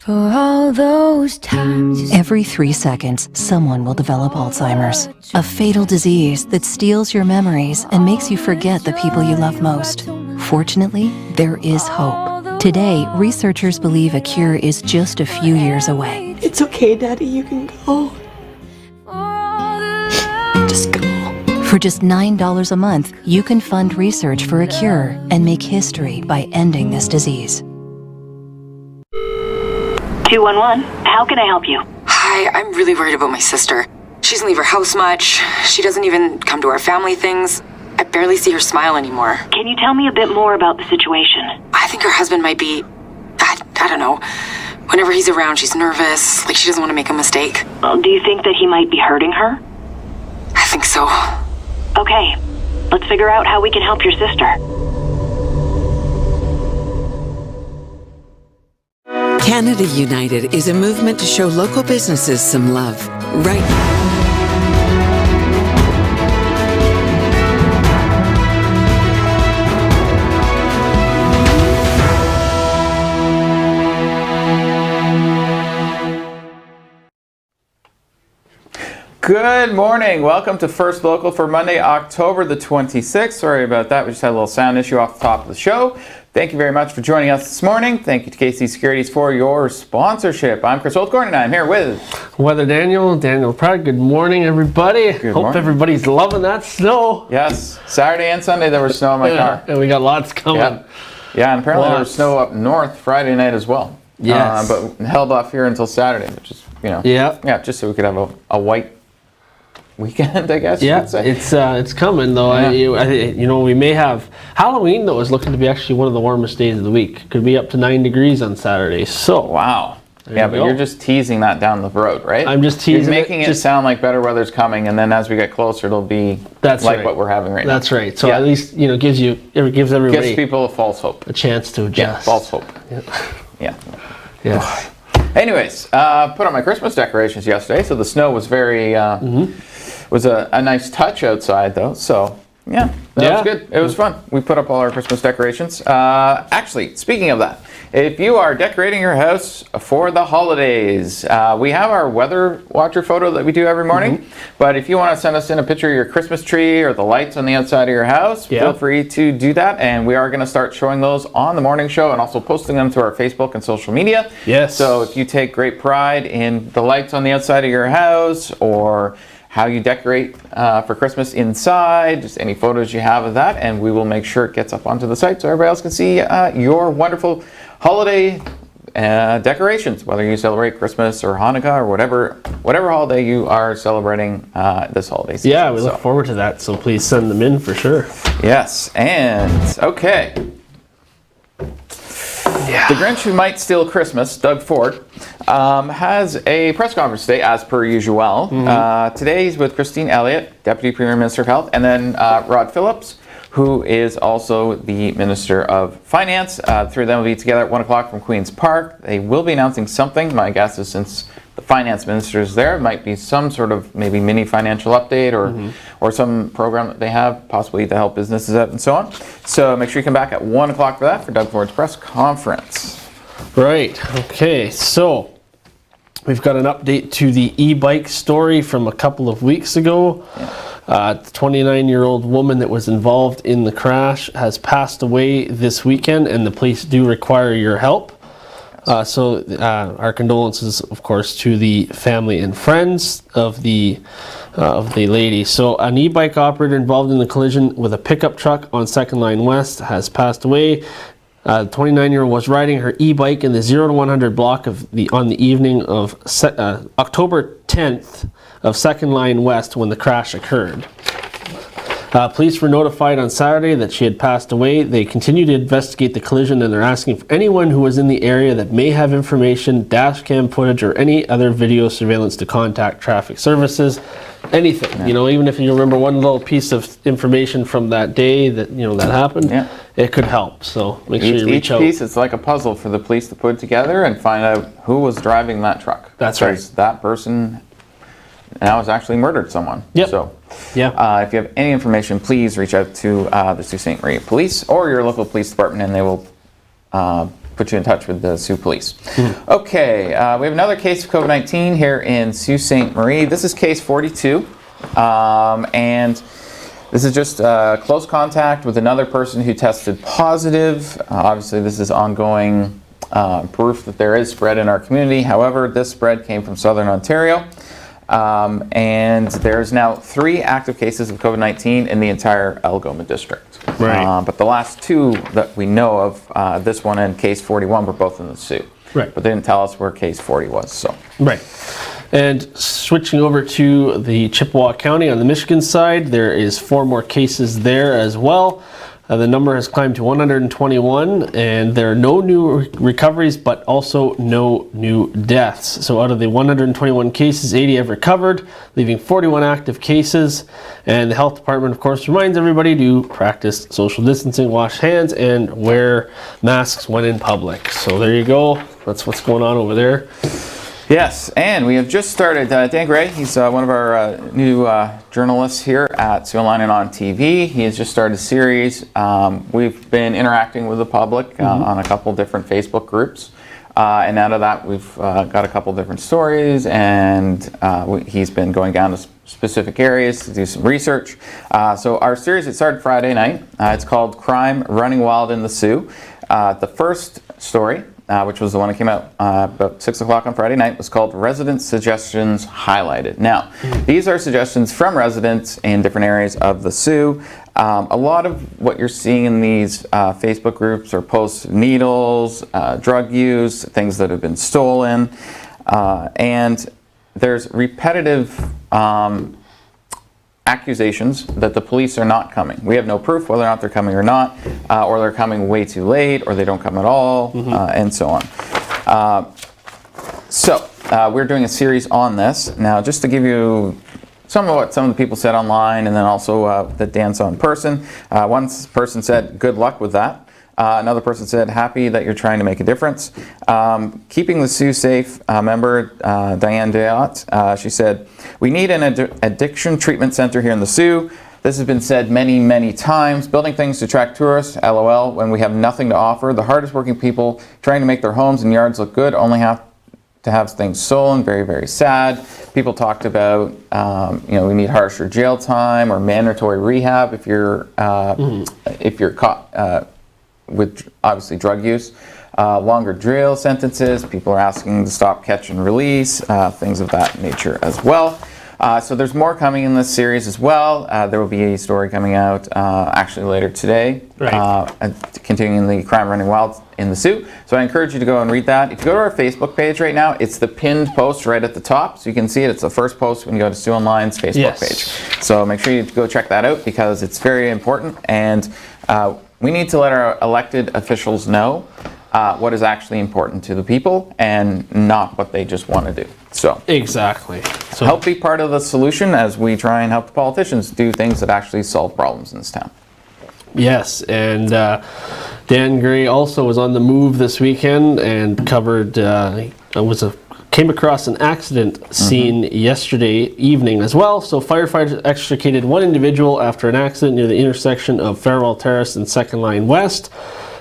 For all those times. Every 3 seconds, someone will develop Alzheimer's, a fatal disease that steals your memories and makes you forget the people you love most. Fortunately, there is hope. Today, researchers believe a cure is just a few years away. It's okay, Daddy, you can go. Just go. For just $9 a month, you can fund research for a cure and make history by ending this disease. 211, how can I help you? Hi, I'm really worried about my sister. She doesn't leave her house much. She doesn't even come to our family things. I barely see her smile anymore. Can you tell me a bit more about the situation? I think her husband might be... I don't know. Whenever he's around, she's nervous, like she doesn't want to make a mistake. Do you think that he might be hurting her? I think so. Okay, let's figure out how we can help your sister. Canada United is a movement to show local businesses some love. Right now. Good morning. Welcome to First Local for Monday, October the 26th. Sorry about that. We just had a little sound issue off the top of the show. Thank you very much for joining us this morning. Thank you to KC Securities for your sponsorship. I'm Chris Oldcorn and I'm here with Weather Daniel Pratt. Good morning, everybody. Hope everybody's loving that snow. Yes, Saturday and Sunday there was snow in my car. And we got lots coming. Yeah, and apparently there was snow up north Friday night as well. Yes. But held off here until Saturday, which is, yeah, just so we could have a white weekend, I guess. Yeah, you could say. It's coming though. Yeah. We may have Halloween though is looking to be actually one of the warmest days of the week. Could be up to 9 degrees on Saturday. So wow. Yeah, but you're just teasing that down the road, right? I'm just teasing. You're making it sound like better weather's coming, and then as we get closer, it'll be what we're having right now. That's right. So at least gives everybody people a false hope, a chance to adjust. Yeah, false hope. Yeah. Anyways, put on my Christmas decorations yesterday, so the snow was very was a nice touch outside though. So that was good. It was fun. We put up all our Christmas decorations. Actually, speaking of that, if you are decorating your house for the holidays, we have our weather watcher photo that we do every morning. But if you want to send us in a picture of your Christmas tree or the lights on the outside of your house, feel free to do that. And we are going to start showing those on the morning show and also posting them to our Facebook and social media. Yes. So if you take great pride in the lights on the outside of your house or how you decorate for Christmas inside, just any photos you have of that, and we will make sure it gets up onto the site so everybody else can see your wonderful holiday decorations, whether you celebrate Christmas or Hanukkah or whatever holiday you are celebrating this holiday season. Yeah, we look forward to that, so please send them in for sure. Yes, and okay. The Grinch Who Might Steal Christmas, Doug Ford, has a press conference today, as per usual. Today he's with Christine Elliott, Deputy Premier Minister of Health, and then Rod Phillips, who is also the Minister of Finance. The three of them will be together at 1 o'clock from Queen's Park. They will be announcing something. My guess is since the Finance Minister is there, it might be some sort of maybe mini financial update or some program that they have, possibly to help businesses out and so on. So make sure you come back at 1 o'clock for that, for Doug Ford's press conference. Right. Okay. So we've got an update to the e-bike story from a couple of weeks ago. The 29-year-old woman that was involved in the crash has passed away this weekend, and the police do require your help. So our condolences, of course, to the family and friends of the lady. So an e-bike operator involved in the collision with a pickup truck on 2nd Line West has passed away. The 29-year-old was riding her e-bike in the 0 to 100 block on the evening of October 10th of 2nd Line West when the crash occurred. Police were notified on Saturday that she had passed away. They continue to investigate the collision, and they're asking for anyone who was in the area that may have information, dash cam footage, or any other video surveillance to contact traffic services. Anything, even if you remember one little piece of information from that day that that happened, it could help. So make sure you reach out. Each piece, it's like a puzzle for the police to put together and find out who was driving that truck. That's right. That person now has actually murdered someone. Yep. So, if you have any information, please reach out to the Sault Ste. Marie Police or your local police department, and they will put you in touch with the Sault Police. Okay, we have another case of COVID-19 here in Sault Ste. Marie. This is case 42, and this is just close contact with another person who tested positive. Obviously, this is ongoing proof that there is spread in our community. However, this spread came from Southern Ontario. And there's now 3 active cases of COVID-19 in the entire Algoma district. Right. But the last 2 that we know of, this one and case 41, were both in the Sault. Right. But they didn't tell us where case 40 was. So. Right. And switching over to the Chippewa County on the Michigan side, there is 4 more cases there as well. The number has climbed to 121, and there are no new recoveries, but also no new deaths. So out of the 121 cases, 80 have recovered, leaving 41 active cases. And the health department, of course, reminds everybody to practice social distancing, wash hands, and wear masks when in public. So there you go. That's what's going on over there. Yes, and we have just started, Dan Gray, he's one of our new journalists here at Sault Online and on TV. He has just started a series. We've been interacting with the public on a couple different Facebook groups. And out of that, we've got a couple different stories, and he's been going down to specific areas to do some research. So our series, it started Friday night. It's called Crime Running Wild in the Sault. The first story, which was the one that came out about 6 o'clock on Friday night, was called Resident Suggestions Highlighted. Now, these are suggestions from residents in different areas of the Sault. A lot of what you're seeing in these Facebook groups are posts of needles, drug use, things that have been stolen, and there's repetitive accusations that the police are not coming. We have no proof whether or not they're coming or not, or they're coming way too late, or they don't come at all, and so on. So we're doing a series on this. Now, just to give you some of what some of the people said online, and then also that Dan saw in person. One person said, "Good luck with that." Another person said, "Happy that you're trying to make a difference." Keeping the Sault safe member, Diane Diot, she said, "We need an addiction treatment center here in the Sault. This has been said many, many times. Building things to attract tourists, LOL, when we have nothing to offer. The hardest working people trying to make their homes and yards look good only have to have things stolen. Very, very sad." People talked about, we need harsher jail time or mandatory rehab if you're caught with obviously drug use. Longer jail sentences. People are asking to stop catch and release, things of that nature as well. So there's more coming in this series as well. There will be a story coming out actually later today, continuing the Crime Running Wild in the Sault. So I encourage you to go and read that. If you go to our Facebook page right now, it's the pinned post right at the top, so you can see it. It's the first post when you go to Sault Online's Facebook page. So make sure you go check that out because it's very important, and we need to let our elected officials know what is actually important to the people and not what they just want to do. So exactly. So help be part of the solution as we try and help the politicians do things that actually solve problems in this town. Yes, and Dan Gray also was on the move this weekend and covered. Came across an accident scene yesterday evening as well. So firefighters extricated one individual after an accident near the intersection of Farewell Terrace and Second Line West.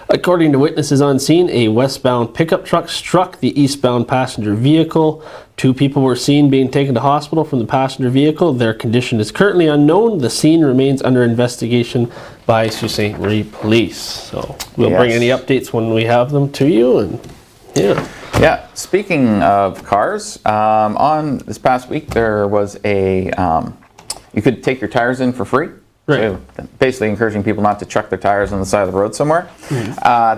According to witnesses on scene, a westbound pickup truck struck the eastbound passenger vehicle. 2 people were seen being taken to hospital from the passenger vehicle. Their condition is currently unknown. The scene remains under investigation by Sault Ste. Marie Police. So we'll bring any updates when we have them to you. And yeah. Speaking of cars, on this past week there was a you could take your tires in for free. Right. So basically encouraging people not to chuck their tires on the side of the road somewhere.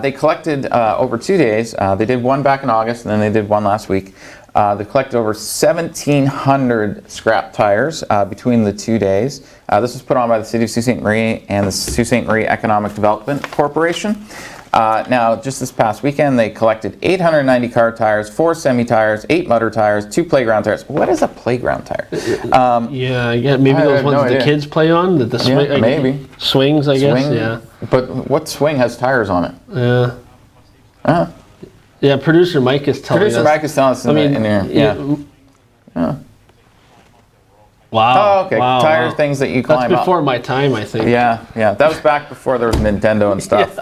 They collected over 2 days. They did one back in August, and then they did one last week. They collected over 1,700 scrap tires between the 2 days. This was put on by the City of Sault Ste. Marie and the Sault Ste. Marie Economic Development Corporation. Now, just this past weekend, they collected 890 car tires, 4 semi-tires, 8 motor tires, 2 playground tires. What is a playground tire? Maybe those ones the kids play on? The swing, maybe. Swings, I guess, yeah. But what swing has tires on it? Yeah, producer Mike is telling us. Producer Mike is telling us in there. Wow. Oh, okay. Wow, Tire things that you climb up. That's before my time, I think. Yeah. That was back before there was Nintendo and stuff.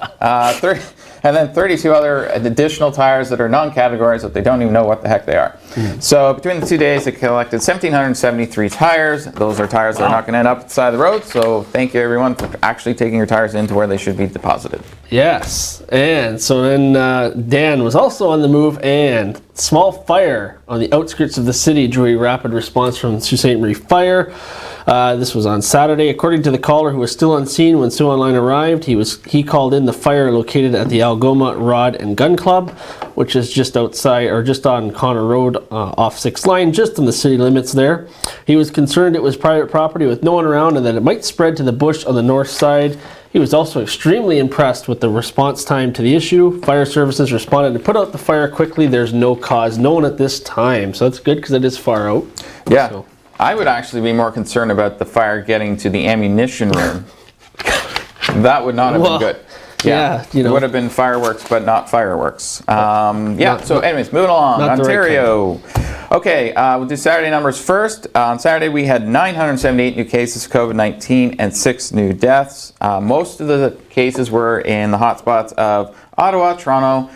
and then 32 other additional tires that are non-categories that they don't even know what the heck they are. So between the 2 days, they collected 1,773 tires. Those are tires that are not going to end up at the side of the road. So thank you, everyone, for actually taking your tires into where they should be deposited. Yes, and so then Dan was also on the move, and small fire on the outskirts of the city drew a rapid response from Sault Ste. Marie Fire. This was on Saturday. According to the caller, who was still on scene when Sioux Online arrived, he called in the fire located at the Algoma Rod and Gun Club, which is just outside, or just on Connor Road, off 6th Line, just in the city limits there. He was concerned it was private property with no one around and that it might spread to the bush on the north side. He was also extremely impressed with the response time to the issue. Fire services responded to put out the fire quickly. There's no cause known at this time. So that's good because it is far out. Yeah. So. I would actually be more concerned about the fire getting to the ammunition room. That would not have been good. Yeah, you know. It would have been fireworks, but not fireworks. Anyways, moving along. Ontario. Okay, we'll do Saturday numbers first. On Saturday, we had 978 new cases of COVID-19 and 6 new deaths. Most of the cases were in the hotspots of Ottawa, Toronto,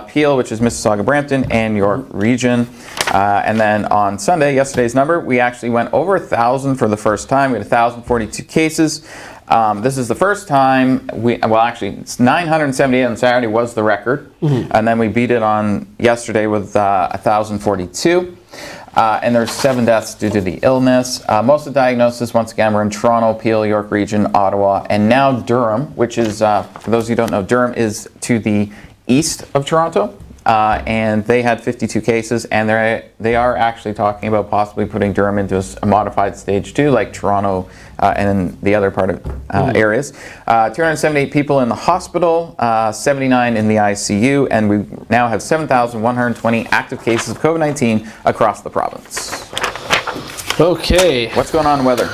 Peel, which is Mississauga, Brampton, and York Region. And then on Sunday, yesterday's number, we actually went over 1,000 for the first time. We had 1,042 cases. This is the first time it's 978 on Saturday was the record. And then we beat it on yesterday with 1,042. And there's 7 deaths due to the illness. Most of the diagnoses, once again, were in Toronto, Peel, York Region, Ottawa, and now Durham, which is, for those who don't know, Durham is to the east of Toronto. And they had 52 cases, and they are actually talking about possibly putting Durham into a modified stage 2, like Toronto and the other part of areas. 278 people in the hospital, 79 in the ICU, and we now have 7,120 active cases of COVID-19 across the province. Okay. What's going on in weather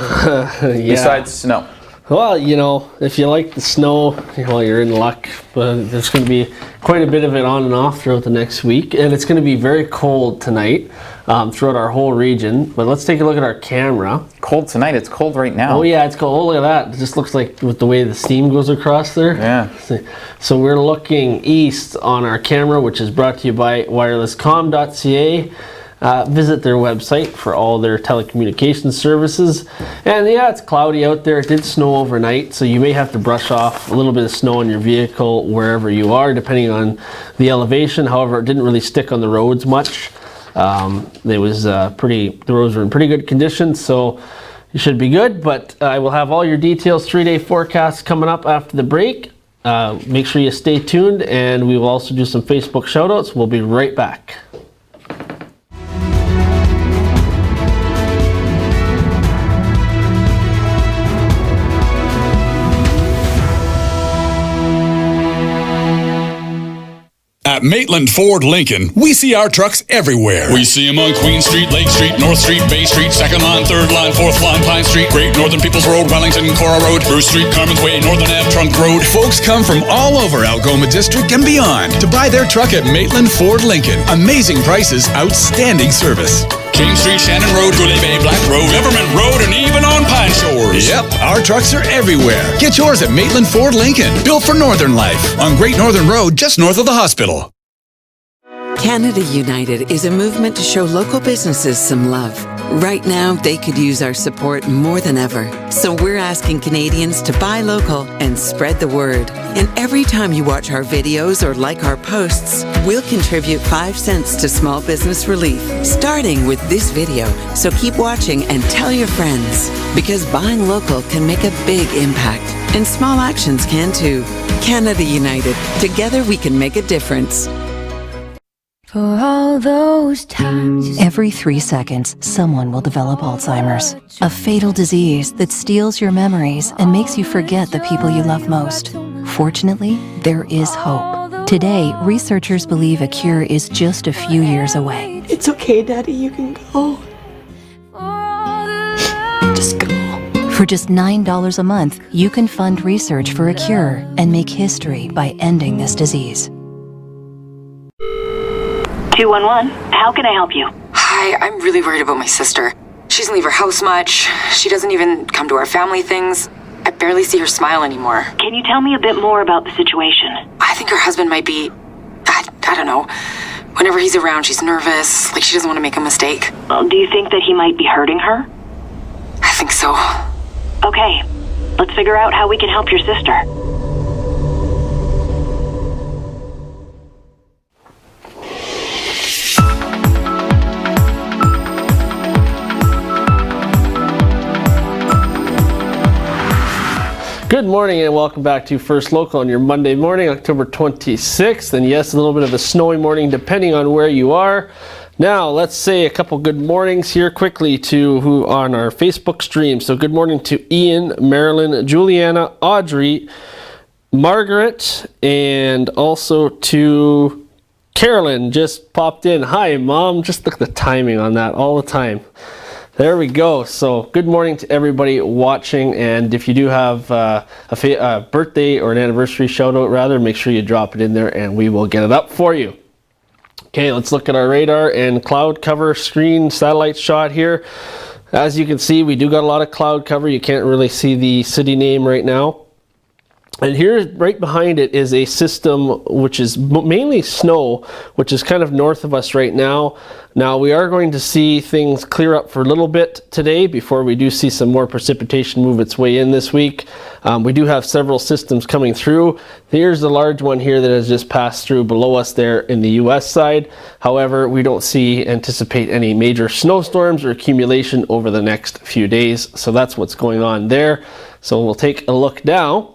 besides snow? Well, you know, if you like the snow, well, you're in luck. But there's going to be quite a bit of it on and off throughout the next week. And it's going to be very cold tonight throughout our whole region. But let's take a look at our camera. Cold tonight? It's cold right now. Oh, yeah, it's cold. Oh, look at that. It just looks like with the way the steam goes across there. Yeah. So we're looking east on our camera, which is brought to you by wirelesscom.ca. Visit their website for all their telecommunications services. And yeah, it's cloudy out there. It did snow overnight, so you may have to brush off a little bit of snow on your vehicle wherever you are, depending on the elevation. However, it didn't really stick on the roads much. The roads were in pretty good condition, so you should be good. But I will have all your details, 3-day forecasts coming up after the break. Make sure you stay tuned, and we will also do some Facebook shoutouts. We'll be right back. At Maitland Ford Lincoln, we see our trucks everywhere. We see them on Queen Street, Lake Street, North Street, Bay Street, 2nd line, 3rd line, 4th line, Pine Street, Great Northern People's Road, Wellington, Cora Road, Bruce Street, Carmen's Way, Northern Ave, Trunk Road. Folks come from all over Algoma District and beyond to buy their truck at Maitland Ford Lincoln. Amazing prices, outstanding service. King Street, Shannon Road, Goulet Bay, Black Road, Government Road, and even on Pine Shores. Yep, our trucks are everywhere. Get yours at Maitland Ford Lincoln, built for Northern life, on Great Northern Road, just north of the hospital. Canada United is a movement to show local businesses some love. Right now, they could use our support more than ever. So we're asking Canadians to buy local and spread the word. And every time you watch our videos or like our posts, we'll contribute 5 cents to small business relief, starting with this video. So keep watching and tell your friends, because buying local can make a big impact. And small actions can too. Canada United. Together we can make a difference. For all those times. Every 3 seconds, someone will develop Alzheimer's, a fatal disease that steals your memories and makes you forget the people you love most. Fortunately, there is hope. Today, researchers believe a cure is just a few years away. It's okay, Daddy, you can go. Just go. For just $9 a month, you can fund research for a cure and make history by ending this disease. 211, how can I help you? Hi, I'm really worried about my sister. She doesn't leave her house much. She doesn't even come to our family things. I barely see her smile anymore. Can you tell me a bit more about the situation? I think her husband might be... I don't know. Whenever he's around, she's nervous, like she doesn't want to make a mistake. Do you think that he might be hurting her? I think so. Okay, let's figure out how we can help your sister. Good morning and welcome back to First Local on your Monday morning, October 26th. And yes, a little bit of a snowy morning depending on where you are. Now, let's say a couple good mornings here quickly to who on our Facebook stream. So good morning to Ian, Marilyn, Juliana, Audrey, Margaret, and also to Carolyn just popped in. Hi, Mom. Just look at the timing on that all the time. There we go. So good morning to everybody watching, and if you do have a birthday or an anniversary shout out rather, make sure you drop it in there and we will get it up for you. Okay, let's look at our radar and cloud cover screen satellite shot here. As you can see, we do got a lot of cloud cover. You can't really see the city name right now. And here, right behind it, is a system which is mainly snow, which is kind of north of us right now. Now, we are going to see things clear up for a little bit today before we do see some more precipitation move its way in this week. We do have several systems coming through. Here's the large one here that has just passed through below us there in the US side. However, we don't anticipate any major snowstorms or accumulation over the next few days. So that's what's going on there. So we'll take a look now.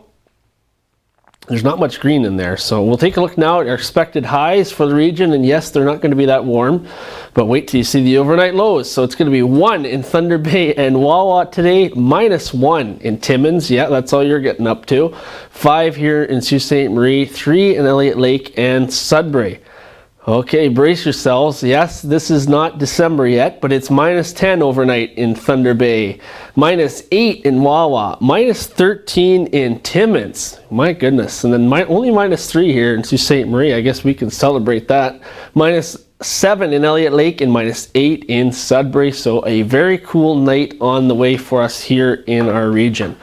There's not much green in there, so we'll take a look now at our expected highs for the region, and yes, they're not going to be that warm, but wait till you see the overnight lows. So it's going to be 1 in Thunder Bay and Wawa today, -1 in Timmins, yeah, that's all you're getting up to, 5 here in Sault Ste. Marie, 3 in Elliott Lake and Sudbury. Okay, brace yourselves. Yes, this is not December yet, but it's -10 overnight in Thunder Bay, -8 in Wawa, -13 in Timmins. My goodness. And then only -3 here in Sault Ste. Marie. I guess we can celebrate that. -7 in Elliott Lake and -8 in Sudbury. So a very cool night on the way for us here in our region.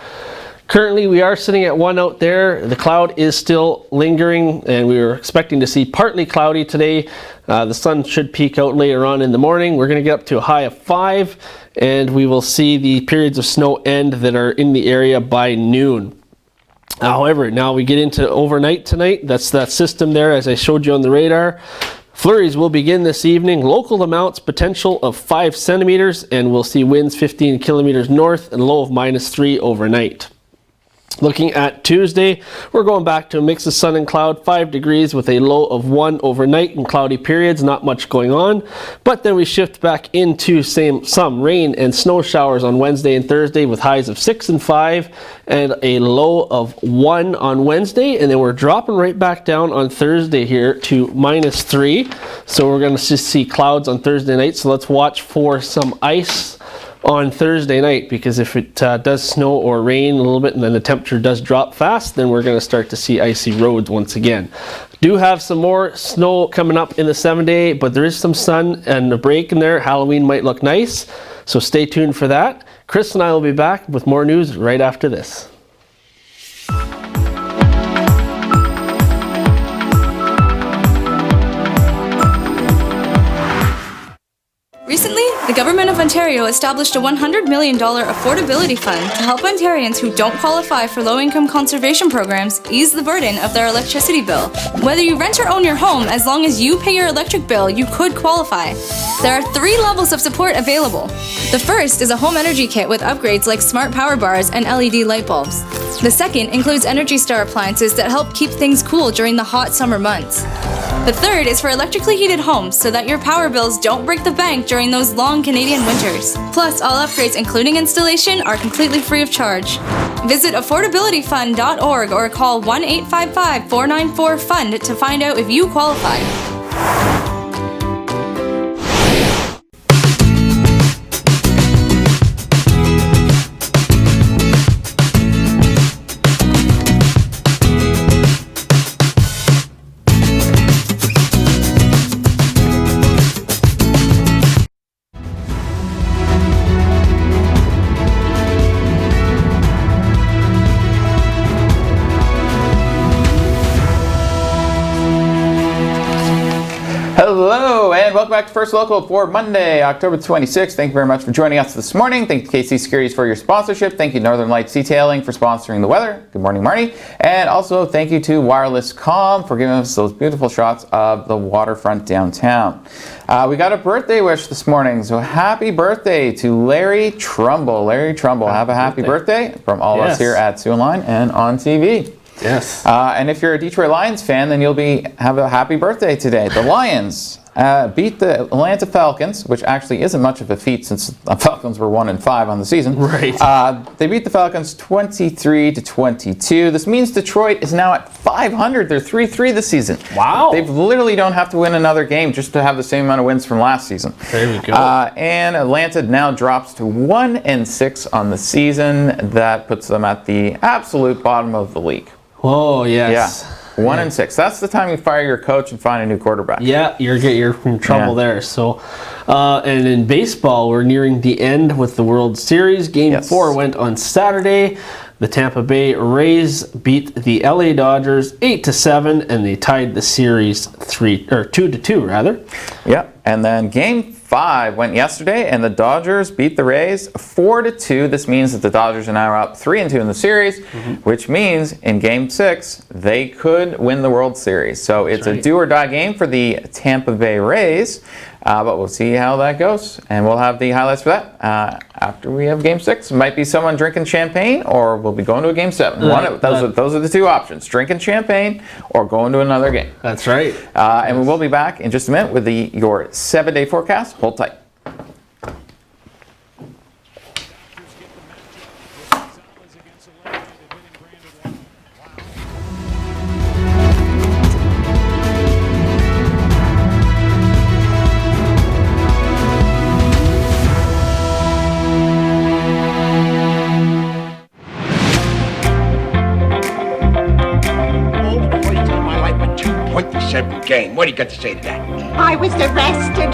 Currently, we are sitting at 1 out there. The cloud is still lingering, and we were expecting to see partly cloudy today. The sun should peek out later on in the morning. We're going to get up to a high of 5, and we will see the periods of snow end that are in the area by noon. However, now we get into overnight tonight. That's that system there, as I showed you on the radar. Flurries will begin this evening. Local amounts potential of 5 centimeters, and we'll see winds 15 kilometers north and low of -3 overnight. Looking at Tuesday, we're going back to a mix of sun and cloud, 5 degrees with a low of 1 overnight and cloudy periods, not much going on. But then we shift back into some rain and snow showers on Wednesday and Thursday with highs of 6 and 5 and a low of 1 on Wednesday. And then we're dropping right back down on Thursday here to -3. So we're going to just see clouds on Thursday night. So let's watch for some ice on Thursday night, because if it does snow or rain a little bit and then the temperature does drop fast, then we're going to start to see icy roads once again. Do have some more snow coming up in the 7-day, but there is some sun and a break in there. Halloween might look nice, so stay tuned for that. Chris and I will be back with more news right after this. Recently, the Government of Ontario established a $100 million affordability fund to help Ontarians who don't qualify for low-income conservation programs ease the burden of their electricity bill. Whether you rent or own your home, as long as you pay your electric bill, you could qualify. There are 3 levels of support available. The first is a home energy kit with upgrades like smart power bars and LED light bulbs. The second includes Energy Star appliances that help keep things cool during the hot summer months. The third is for electrically heated homes so that your power bills don't break the bank during those long Canadian winters. Plus, all upgrades, including installation, are completely free of charge. Visit affordabilityfund.org or call 1-855-494-FUND to find out if you qualify. And welcome back to First Local for Monday, October 26th. Thank you very much for joining us this morning. Thank you KC Securities for your sponsorship. Thank you Northern Lights Detailing for sponsoring the weather. Good morning, Marnie. And also thank you to Wireless Comm for giving us those beautiful shots of the waterfront downtown. We got a birthday wish this morning, so happy birthday to Larry Trumbull. Larry Trumbull, have a happy birthday from all of us here at Sioux Line and on TV. Yes. And if you're a Detroit Lions fan, then you'll have a happy birthday today. The Lions beat the Atlanta Falcons, which actually isn't much of a feat since the Falcons were 1-5 on the season. Right. They beat the Falcons 23-22. This means Detroit is now at 500. They're 3-3 this season. Wow. They literally don't have to win another game just to have the same amount of wins from last season. There we go. And Atlanta now drops to 1-6 on the season. That puts them at the absolute bottom of the league. Oh, yes. Yeah. 1-6. That's the time you fire your coach and find a new quarterback. Yeah, you're in trouble there. So, and in baseball, we're nearing the end with the World Series. Game 4 went on Saturday. The Tampa Bay Rays beat the LA Dodgers 8-7, and they tied the series 2-2 rather. Yeah, and then Game 5 went yesterday, and the Dodgers beat the Rays 4-2. This means that the Dodgers are now up 3-2 in the series, which means in Game 6 they could win the World Series. So it's a do-or-die game for the Tampa Bay Rays, but we'll see how that goes, and we'll have the highlights for that after we have Game 6. It might be someone drinking champagne, or we'll be going to a Game 7. Those are the two options: drinking champagne or going to another game. That's right. And we will be back in just a minute with your 7-day forecast. Hold tight. Game. What do you got to say to that? I was arrested.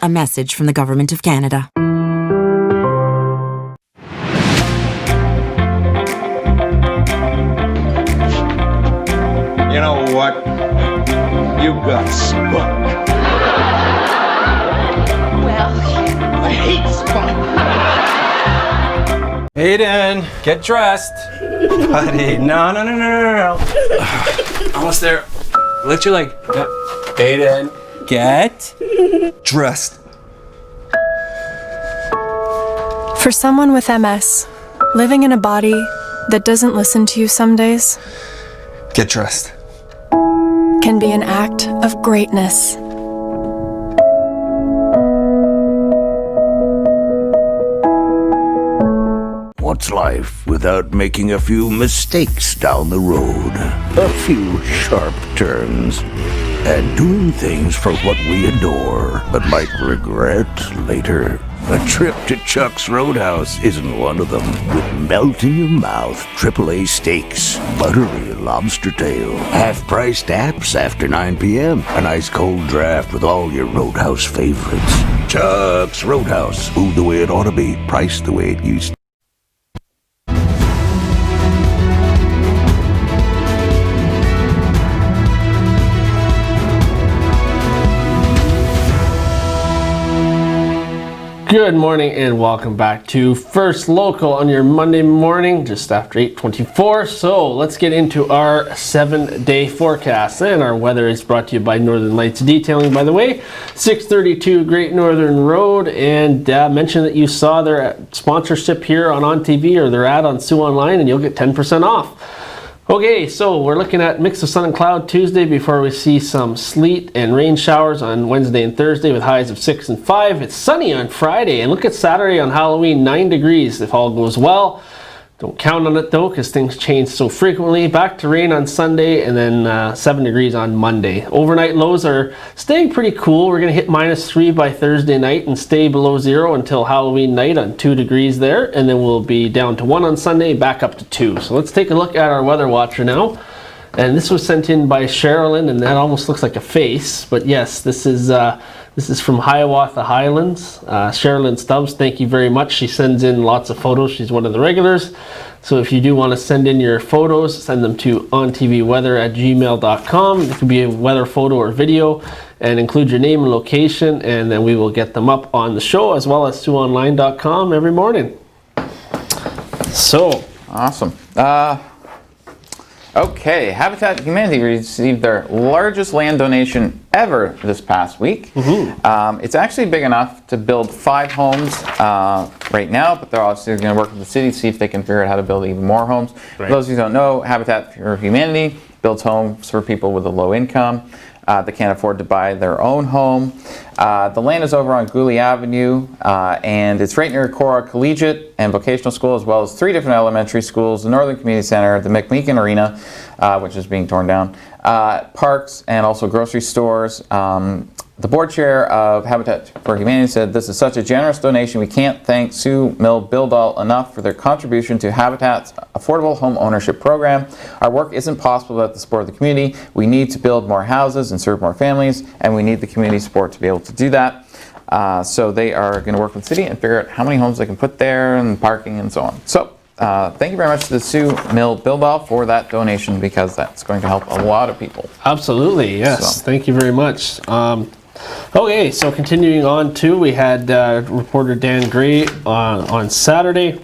A message from the Government of Canada. You know what? You got spunk. Well, I hate spunk. Aiden, get dressed. Buddy, no. Almost there. Lift your leg. Yeah. Aiden, get dressed. For someone with MS, living in a body that doesn't listen to you some days Get dressed. can be an act of greatness. What's life without making a few mistakes down the road? A few sharp turns. And doing things for what we adore, but might regret later. A trip to Chuck's Roadhouse isn't one of them. With melt-in-your-mouth AAA steaks, buttery lobster tail, half-priced apps after 9 p.m., an ice-cold draft with all your Roadhouse favorites. Chuck's Roadhouse. Food the way it ought to be, priced the way it used to. Good morning and welcome back to First Local on your Monday morning, just after 8:24. So let's get into our 7-day forecast. And our weather is brought to you by Northern Lights Detailing, by the way. 632 Great Northern Road. And mention that you saw their sponsorship here on TV or their ad on Sioux Online, and you'll get 10% off. Okay, so we're looking at mix of sun and cloud Tuesday before we see some sleet and rain showers on Wednesday and Thursday with highs of 6 and 5. It's sunny on Friday, and look at Saturday on Halloween, 9 degrees if all goes well. Don't count on it though, because things change so frequently. Back to rain on Sunday, and then 7 degrees on Monday. Overnight lows are staying pretty cool. We're going to hit -3 by Thursday night and stay below 0 until Halloween night on 2 degrees there. And then we'll be down to 1 on Sunday, back up to 2. So let's take a look at our weather watcher now. And this was sent in by Sherilyn, and that almost looks like a face. But yes, this is from Hiawatha Highlands. Sherilyn Stubbs, thank you very much. She sends in lots of photos. She's one of the regulars. So if you do want to send in your photos, send them to ontvweather@gmail.com. It could be a weather photo or video, and include your name and location, and then we will get them up on the show, as well as SiouxOnline.com every morning. So awesome. Okay, Habitat Humanity received their largest land donation ever this past week. It's actually big enough to build 5 homes right now, but they're obviously going to work with the city to see if they can figure out how to build even more homes. For those of you who don't know, Habitat for Humanity builds homes for people with a low income that can't afford to buy their own home. The land is over on Gooley Avenue, and it's right near Cora Collegiate and Vocational School, as well as 3 different elementary schools, the Northern Community Center, the McMeekin Arena, which is being torn down, parks, and also grocery stores. The board chair of Habitat for Humanity said, "This is such a generous donation. We can't thank Sue Mill Bildall enough for their contribution to Habitat's affordable home ownership program. Our work isn't possible without the support of the community. We need to build more houses and serve more families, and we need the community support to be able to do that." So they are going to work with the city and figure out how many homes they can put there and parking and so on. So thank you very much to the Sue Mill Bildall for that donation, because that's going to help a lot of people. Absolutely, yes. So. Thank you very much. Okay, so continuing on too, we had reporter Dan Gray on Saturday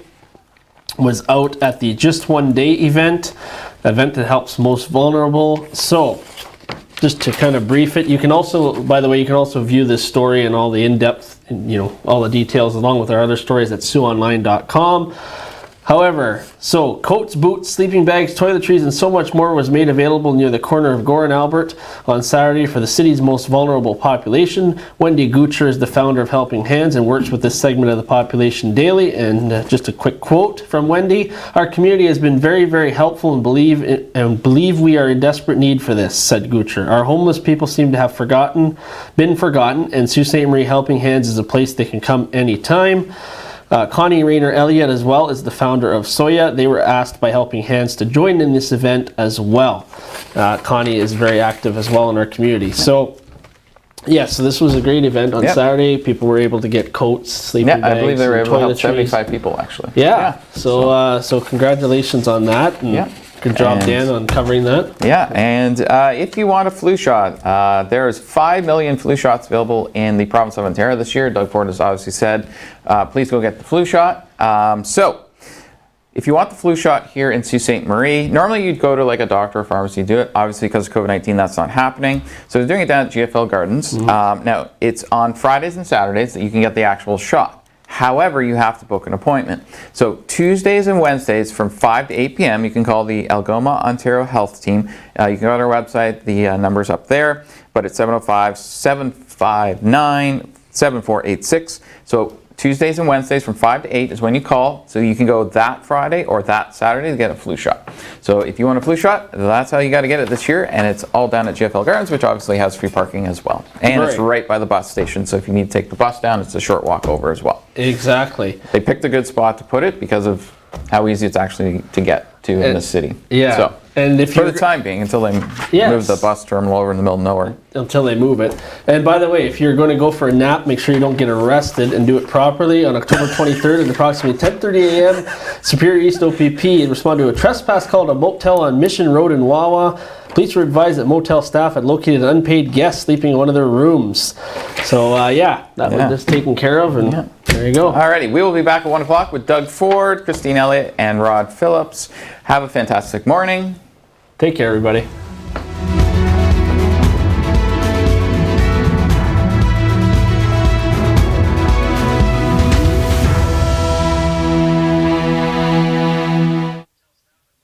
was out at the Just One Day event that helps most vulnerable. So just to kind of brief it, you can also, by the way, you can also view this story and all the in-depth, all the details along with our other stories at SiouxOnline.com. However, so coats, boots, sleeping bags, toiletries, and so much more was made available near the corner of Gore and Albert on Saturday for the city's most vulnerable population. Wendy Gucher is the founder of Helping Hands and works with this segment of the population daily. And just a quick quote from Wendy: "Our community has been very, very helpful and believe we are in desperate need for this," said Gucher. "Our homeless people seem to have been forgotten, and Sault Ste. Marie Helping Hands is a place they can come anytime." Connie Rayner Elliott, as well, is the founder of Soya. They were asked by Helping Hands to join in this event as well. Connie is very active as well in our community. So, so this was a great event on Saturday. People were able to get coats, sleeping bags, I believe they were able to help toiletries. 75 people, actually. So congratulations on that. And good job, Dan, on covering that. Yeah, and if you want a flu shot, there's 5 million flu shots available in the province of Ontario this year. Doug Ford has obviously said, please go get the flu shot. So, if you want the flu shot here in Sault Ste. Marie, normally you'd go to like a doctor or pharmacy to do it. Obviously, because of COVID-19, that's not happening. So they're doing it down at GFL Gardens. Now, it's on Fridays and Saturdays that you can get the actual shot. However, you have to book an appointment. So Tuesdays and Wednesdays from 5 to 8 p.m., you can call the Algoma Ontario Health Team. You can go to our website, the number's up there, but it's 705-759-7486. So Tuesdays and Wednesdays from 5 to 8 is when you call, so you can go that Friday or that Saturday to get a flu shot. So if you want a flu shot, that's how you got to get it this year, and it's all down at GFL Gardens, which obviously has free parking as well. And it's right by the bus station, so if you need to take the bus down, it's a short walk over as well. Exactly. They picked a good spot to put it because of how easy it's actually to get to in the city. So, and if for the time being, until they move the bus terminal over in the middle of nowhere. Until they move it. And by the way, if you're going to go for a nap, make sure you don't get arrested and do it properly. On October 23rd at approximately 10:30 a.m., Superior East OPP responded to a trespass call at a motel on Mission Road in Wawa. Police were advised that motel staff had located an unpaid guest sleeping in one of their rooms. So that was just taken care of, and there you go. Alrighty, we will be back at 1 o'clock with Doug Ford, Christine Elliott, and Rod Phillips. Have a fantastic morning. Take care, everybody.